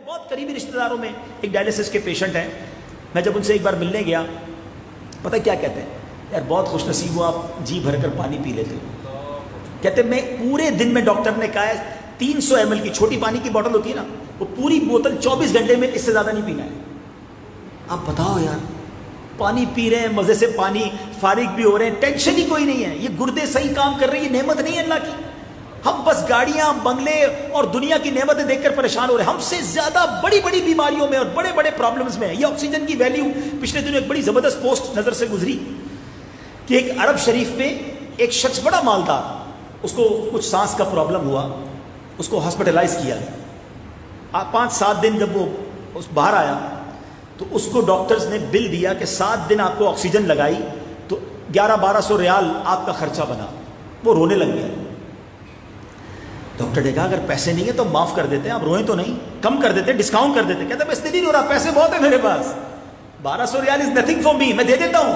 بہت قریبی رشتہ داروں میں ایک ڈائلیسس کے پیشنٹ ہیں. میں جب ان سے ایک بار ملنے گیا, پتہ کیا کہتے ہیں, یار بہت خوش نصیب ہو آپ, جی بھر کر پانی پی لیتے ہو. کہتے میں پورے دن میں ڈاکٹر نے کہا ہے 300 ml کی چھوٹی پانی کی بوتل ہوتی ہے نا, وہ پوری بوتل 24 گھنٹے میں اس سے زیادہ نہیں پینا ہے. آپ بتاؤ یار, پانی پی رہے ہیں مزے سے, پانی فارغ بھی ہو رہے ہیں, ٹینشن ہی کوئی نہیں ہے, یہ گردے صحیح کام کر رہے ہیں, یہ نعمت نہیں ہے اللہ کی. ہم بس گاڑیاں, بنگلے اور دنیا کی نعمتیں دیکھ کر پریشان ہو رہے ہیں. ہم سے زیادہ بڑی بڑی بیماریوں میں اور بڑے بڑے پرابلمز میں. یہ آکسیجن کی ویلیو, پچھلے دنوں ایک بڑی زبردست پوسٹ نظر سے گزری کہ ایک عرب شریف میں ایک شخص بڑا مالدار, اس کو کچھ سانس کا پرابلم ہوا, اس کو ہاسپٹلائز کیا. 5-7 دن جب وہ باہر آیا تو اس کو ڈاکٹرز نے بل دیا کہ 7 دن آپ کو آکسیجن لگائی تو 1100-1200 ریال آپ کا خرچہ بنا. وہ رونے لگ گیا. ڈاکٹر نے کہا اگر پیسے نہیں ہیں تو معاف کر دیتے ہیں, آپ روئیں تو نہیں, کم کر دیتے, ڈسکاؤنٹ کر دیتے. کہتا ہے میں اس لیے نہیں رو رہا, پیسے بہت ہیں میرے پاس, 1200 ریال از نتھنگ فار می, میں دے دیتا ہوں.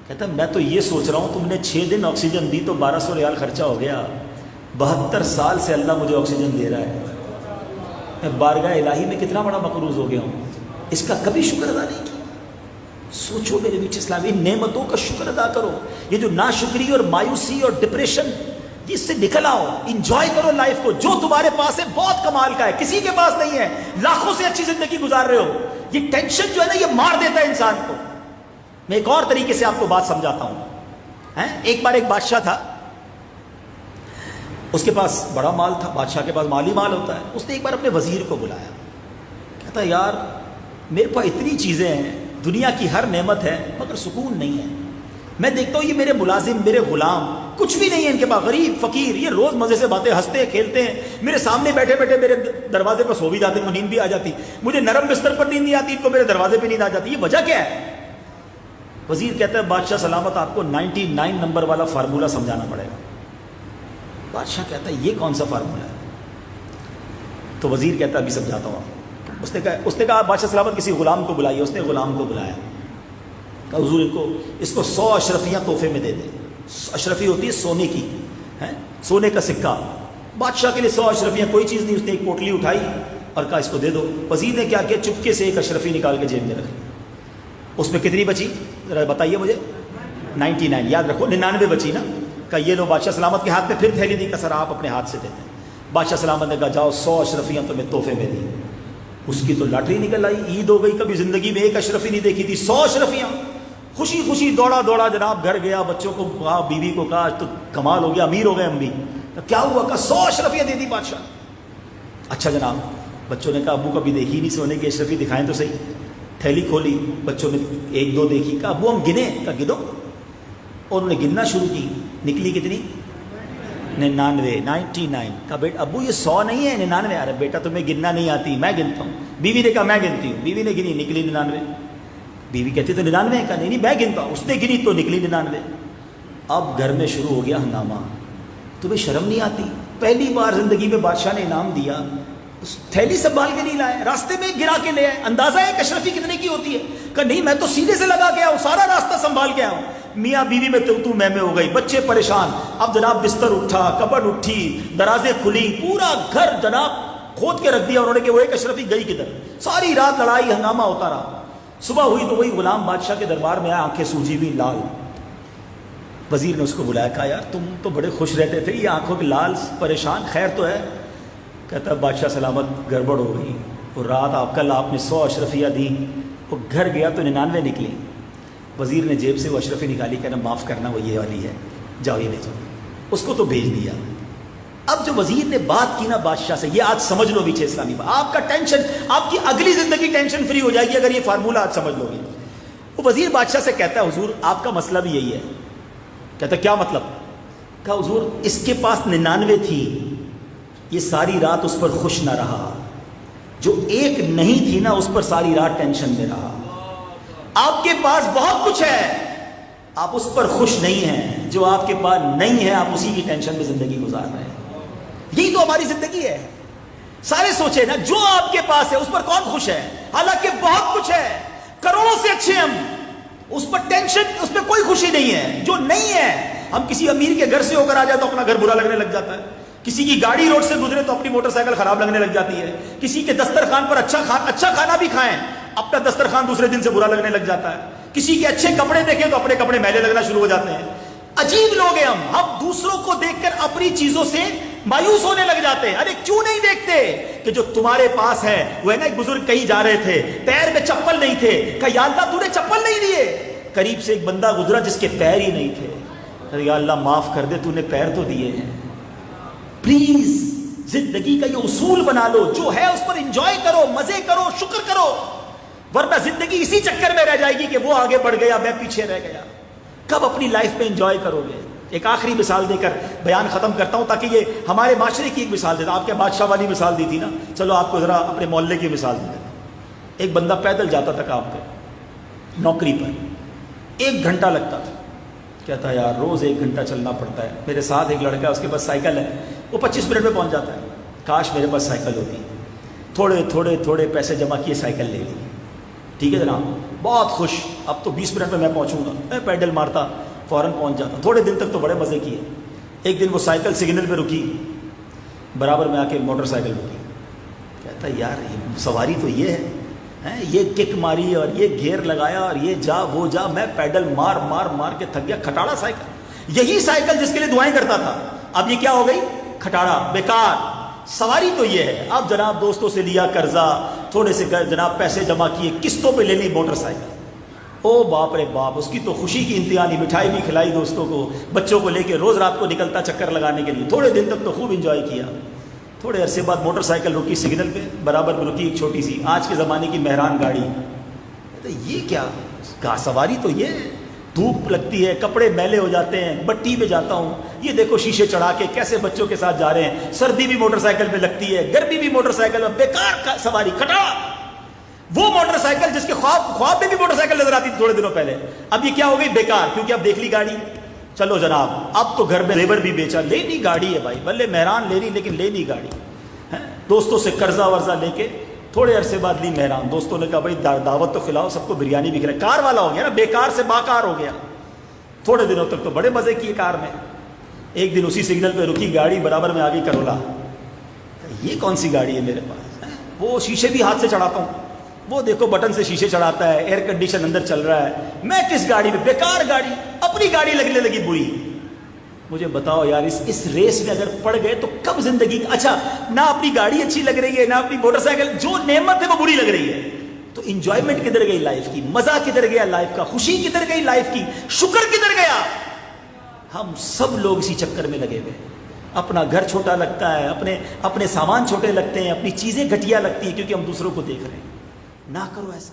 کہتا ہے میں تو یہ سوچ رہا ہوں تم نے 6 دن آکسیجن دی تو 1200 ریال خرچہ ہو گیا, 72 سال سے اللہ مجھے آکسیجن دے رہا ہے, میں بارگاہ الہی میں کتنا بڑا مقروض ہو گیا ہوں, اس کا کبھی شکر ادا نہیں کیا. سوچو میرے بیچ اسلامی نعمتوں کا شکر ادا کرو. یہ جو ناشکری اور مایوسی اور ڈپریشن, اس سے نکل آؤ, انجوائے کرو لائف کو. جو تمہارے پاس ہے بہت کمال کا ہے, کسی کے پاس نہیں ہے. لاکھوں سے اچھی زندگی گزار رہے ہو. یہ ٹینشن جو ہے نا, یہ مار دیتا ہے انسان کو. میں ایک اور طریقے سے آپ کو بات سمجھاتا ہوں. ایک بار ایک بادشاہ تھا, اس کے پاس بڑا مال تھا. بادشاہ کے پاس مالی مال ہوتا ہے. اس نے ایک بار اپنے وزیر کو بلایا. کہتا یار میرے پاس اتنی چیزیں ہیں, دنیا کی ہر نعمت ہے, مگر سکون نہیں ہے. میں دیکھتا ہوں یہ میرے ملازم, میرے غلام, کچھ بھی نہیں ہے ان کے پاس, غریب فقیر, یہ روز مزے سے باتیں ہنستے کھیلتے ہیں, میرے سامنے بیٹھے بیٹھے میرے دروازے پر سو بھی جاتے ہیں, نیند بھی آ جاتی. مجھے نرم بستر پر نیند نہیں آتی, ان کو میرے دروازے پہ نیند آ جاتی. یہ وجہ کیا ہے؟ وزیر کہتا ہے بادشاہ سلامت آپ کو 99 نمبر والا فارمولہ سمجھانا پڑے گا. بادشاہ کہتا ہے یہ کون سا فارمولہ ہے؟ تو وزیر کہتا ہے ابھی سمجھاتا ہوں آپ. اس نے کہا بادشاہ سلامت کسی غلام کو بلائیے. اس نے غلام کو بلایا, کہا حضور اس کو 100 اشرفیاں تحفے میں دے دیں. اشرفی ہوتی ہے سونے کی, سونے کا سکہ. بادشاہ کے لیے 100 اشرفیاں کوئی چیز نہیں. اس نے ایک پوٹلی اٹھائی اور کہا اس کو دے دو. وزیر نے کیا کیا, چپکے سے ایک اشرفی نکال کے جیب میں رکھ لی. اس میں کتنی بچی ذرا بتائیے مجھے؟ 99, یاد رکھو 99 بچی نا. کہا یہ لو. بادشاہ سلامت کے ہاتھ میں پھر تھیلی دی. کہ سر آپ اپنے ہاتھ سے دیتے ہیں. بادشاہ سلامت نے کہا جاؤ 100 اشرفیاں تمہیں تحفے میں دی. اس کی تو لاٹری نکل آئی, عید ہو گئی. کبھی زندگی میں ایک اشرفی نہیں دیکھی تھی, 100 اشرفیاں. خوشی خوشی دوڑا جناب گھر گیا, بچوں کو کہا, بیوی کو کہا تو کمال ہو گیا, امیر ہو گئے ہم بھی. کیا ہوا؟ کہا 100 اشرفیاں دے دی بادشاہ. اچھا جناب. بچوں نے کہا ابو کبھی دیکھی نہیں سونے کی اشرفی, دکھائیں تو صحیح. تھیلی کھولی, بچوں نے 1-2 دیکھی. کہا ابو ہم گنے. کہا گنو. اور انہوں نے گننا شروع کی. نکلی کتنی؟ 99. کہا بیٹا ابو یہ 100 نہیں ہے 99. ارے بیٹا تمہیں گننا نہیں آتی, میں گنتا ہوں. بیوی نے کہا میں گنتی ہوں. بیوی نے گنی, نکلی 99. بیوی کہتی تو 99. کہا نہیں میں گنتا ہوں. اس نے گنی تو نکلی 99. اب گھر میں شروع ہو گیا ہنگامہ. تمہیں شرم نہیں آتی؟ پہلی بار زندگی میں بادشاہ نے انعام دیا, تھیلی سنبھال کے نہیں لائے, راستے میں گرا کے لے آئے. اندازہ ہے کہ اشرفی کتنے کی ہوتی ہے؟ کہ نہیں میں تو سیدھے سے لگا کے آؤں, سارا راستہ سنبھال کے آؤں. میاں بیوی میں تو میں ہو گئی, بچے پریشان. اب جناب بستر اٹھا, کبڈ اٹھی, درازیں کھلی, پورا گھر جناب کھود کے رکھ دیا انہوں نے کہ وہ ایک اشرفی گئی کدھر. ساری رات لڑائی ہنگامہ ہوتا رہا. صبح ہوئی تو وہی غلام بادشاہ کے دربار میں آیا, آنکھیں سوجی ہوئی, لال. وزیر نے اس کو بلایا. کہا یار تم تو بڑے خوش رہتے تھے, یہ آنکھوں کے لال, پریشان, خیر تو ہے؟ کہتا بادشاہ سلامت گڑبڑ ہو گئی. وہ رات کل آپ نے 100 اشرفیاں دی, وہ گھر گیا تو 99 نکلی. وزیر نے جیب سے وہ اشرفی نکالی, کہنا معاف کرنا وہ یہ والی ہے, جاؤ یہ لے جاؤ. اس کو تو بھیج دیا. اب جو وزیر نے بات کی نا بادشاہ سے, یہ آج سمجھ لو پیچھے اسلامی بات, آپ کا ٹینشن, آپ کی اگلی زندگی ٹینشن فری ہو جائے گی اگر یہ فارمولہ آج سمجھ لو گے. وہ وزیر بادشاہ سے کہتا ہے حضور آپ کا مسئلہ بھی یہی ہے. کہتا کیا مطلب؟ کہا حضور اس کے پاس 99 تھی, یہ ساری رات اس پر خوش نہ رہا, جو ایک نہیں تھی نا اس پر ساری رات ٹینشن میں رہا. آپ کے پاس بہت کچھ ہے, آپ اس پر خوش نہیں ہیں. جو آپ کے پاس نہیں ہے آپ اسی کی ٹینشن میں زندگی گزار رہے ہیں. یہی تو ہماری زندگی ہے. سارے سوچے نا جو آپ کے پاس ہے اس پر کون خوش ہے؟ حالانکہ بہت کچھ ہے, کروڑوں سے اچھے ہم, اس پر ٹینشن, اس میں کوئی خوشی نہیں ہے. جو نہیں ہے, ہم کسی امیر کے گھر سے ہو کر آ جائے تو اپنا گھر برا لگنے لگ جاتا ہے. کسی کی گاڑی روڈ سے گزرے تو اپنی موٹر سائیکل خراب لگنے لگ جاتی ہے. کسی کے دسترخوان پر اچھا کھانا بھی کھائیں, اپنا دسترخوان دوسرے دن سے برا لگنے لگ جاتا ہے. کسی کے اچھے کپڑے دیکھیں تو اپنے کپڑے میلے لگنا شروع ہو جاتے ہیں. عجیب لوگ ہیں ہم دوسروں کو دیکھ کر اپنی چیزوں سے مایوس ہونے لگ جاتے ہیں. ارے کیوں نہیں دیکھتے کہ جو تمہارے پاس ہے وہ ہے نا. ایک بزرگ کہیں جا رہے تھے, پیر میں چپل نہیں تھے, کہا یا اللہ تو نے چپل نہیں دیے. قریب سے ایک بندہ گزرا جس کے پیر ہی نہیں تھے. ارے یا اللہ معاف کر دے, تو نے پیر تو دیے ہیں. پلیز زندگی کا یہ اصول بنا لو, جو ہے اس پر انجوائے کرو, مزے کرو, شکر کرو, ورنہ زندگی اسی چکر میں رہ جائے گی کہ وہ آگے بڑھ گیا میں پیچھے رہ گیا. کب اپنی لائف میں انجوائے کرو گے؟ ایک آخری مثال دے کر بیان ختم کرتا ہوں تاکہ یہ ہمارے معاشرے کی ایک مثال دیتا. آپ کے بادشاہ والی مثال دی تھی نا, چلو آپ کو ذرا اپنے محلے کی مثال دے دیتا. ایک بندہ پیدل جاتا تھا کام پہ, نوکری پر, 1 گھنٹہ لگتا تھا. کہتا ہے یار روز 1 گھنٹہ چلنا پڑتا ہے. میرے ساتھ ایک لڑکا ہے, اس کے پاس سائیکل ہے, وہ 25 منٹ میں پہنچ جاتا ہے. کاش میرے پاس سائیکل ہوتی. تھوڑے پیسے جمع کیے, سائیکل لے لی. ٹھیک ہے جناب, بہت خوش, اب تو 20 منٹ میں پہنچوں گا. میں پیڈل مارتا, فوراً پہنچ جاتا. تھوڑے دن تک تو بڑے مزے کیے. ایک دن وہ سائیکل سگنل پہ رکی, برابر میں آ کے موٹر سائیکل رکی. کہتا یار یہ سواری تو یہ ہے, یہ کک ماری اور یہ گیئر لگایا اور یہ جا وہ جا, میں پیڈل مار کے تھک گیا. کھٹاڑا سائیکل, یہی سائیکل جس کے لیے دعائیں کرتا تھا, اب یہ کیا ہو گئی؟ کھٹاڑا, بیکار. سواری تو یہ ہے. اب جناب دوستوں سے لیا قرضہ, تھوڑے سے جناب پیسے جمع کیے, قسطوں پہ لے لی موٹر سائیکل. او باپ رے باپ, اس کی تو خوشی کی انتہا نہیں. مٹھائی بھی کھلائی دوستوں کو, بچوں کو لے کے روز رات کو نکلتا چکر لگانے کے لیے. تھوڑے دن تک تو خوب انجوائے کیا. تھوڑے عرصے بعد موٹر سائیکل رکی سگنل پہ, برابر میں رکی ایک چھوٹی سی آج کے زمانے کی مہران گاڑی. یہ کیا سواری تو یہ ہے. دھوپ لگتی ہے, کپڑے میلے ہو جاتے ہیں, بٹی پہ جاتا ہوں, یہ دیکھو شیشے چڑھا کے کیسے بچوں کے ساتھ جا رہے ہیں. سردی بھی موٹر سائیکل پہ لگتی ہے, گرمی بھی موٹر سائیکل میں. بیکار سواری, کھٹا. وہ موٹر سائیکل جس کے خواب میں بھی موٹر سائیکل نظر آتی تھی تھوڑے دنوں پہلے, اب یہ کیا ہو گئی؟ بیکار. کیونکہ اب دیکھ لی گاڑی. چلو جناب, اب تو گھر میں زیور بھی بیچا, لینی گاڑی ہے بھائی, بھلے مہران لے لی لیکن لینی گاڑی. دوستوں سے قرضہ ورزہ لے کے تھوڑے عرصے بعد لی مہران. دوستوں نے کہا بھائی دعوت تو کھلاؤ, سب کو بریانی بھی کھلاؤ. کار والا ہو گیا نا, بیکار سے باکار ہو گیا. تھوڑے دنوں تک تو بڑے مزے کیے کار میں. ایک دن اسی سگنل پہ رکی گاڑی, برابر میں آگئی کرولا. یہ کون سی گاڑی ہے میرے پاس؟ وہ شیشے بھی ہاتھ سے چڑھاتا ہوں, وہ دیکھو بٹن سے شیشے چڑھاتا ہے, ایئر کنڈیشن اندر چل رہا ہے. میں کس گاڑی میں؟ بیکار گاڑی. اپنی گاڑی لگنے لگی بری. مجھے بتاؤ یار, اس ریس میں اگر پڑ گئے تو کب زندگی. اچھا, نہ اپنی گاڑی اچھی لگ رہی ہے, نہ اپنی موٹر سائیکل, جو نعمت ہے وہ بری لگ رہی ہے. تو انجوائمنٹ کدھر گئی لائف کی؟ مزہ کدھر گیا لائف کا؟ خوشی کدھر گئی لائف کی؟ شکر کدھر گیا؟ ہم سب لوگ اسی چکر میں لگے ہوئے. اپنا گھر چھوٹا لگتا ہے, اپنے سامان چھوٹے لگتے ہیں, اپنی چیزیں گھٹیا لگتی ہیں, کیونکہ ہم دوسروں کو دیکھ رہے ہیں. نہ کرو ایسا.